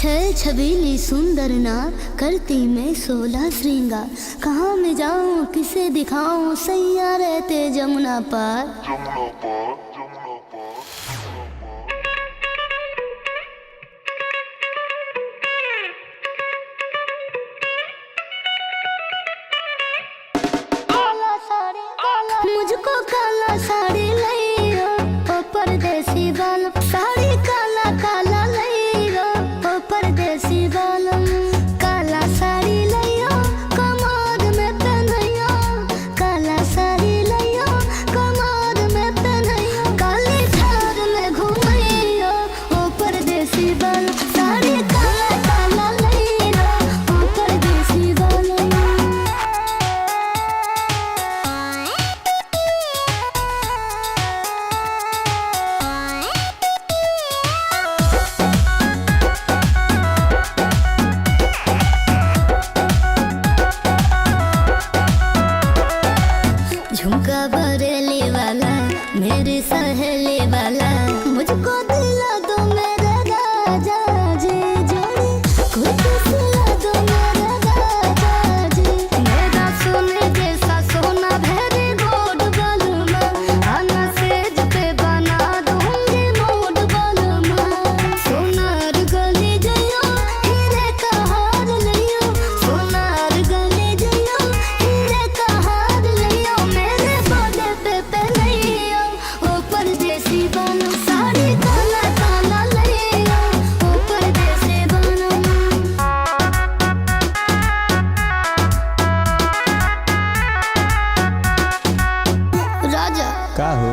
छल छबीली सुंदर नार करती मैं 16 श्रृंगार। कहाँ मैं जाऊँ किसे दिखाऊँ सैया रहते जमुना पार। जमुना पार, जमुना पार, मुझको काला साड़ी लइयो ओ परदेसी बालम। साड़ी काला काला लइयो ओ परदेसी बालम। काला साड़ी लइयो कमर में पहनइयो। काला साड़ी लइयो कमर में पहनइयो। काली थार में घुमइयो ओ परदेसी बालम। साड़ी काला काला लइयो ओ परदेसी बालम। झुमका बरेली वाला मेरी सहेली वाला। मुझको दिला दो मेरे राजा जी जोड़ी। कुर्ती सिला दो मेरे राजा जी। मेरा सोने जैसा सोना भेरी गोड बालूमा। आना सेज पे बना दूंगी मोड बालूमा। सोनार गली जइयो हीरे का हार लियो। सोनार गली जइयो हीरे का हार लियो। मेरे बॉडे पे पहनियो ओ परदेसी बालम। साड़ी काला काला लियो ओ परदेसी बालम। राजा का हो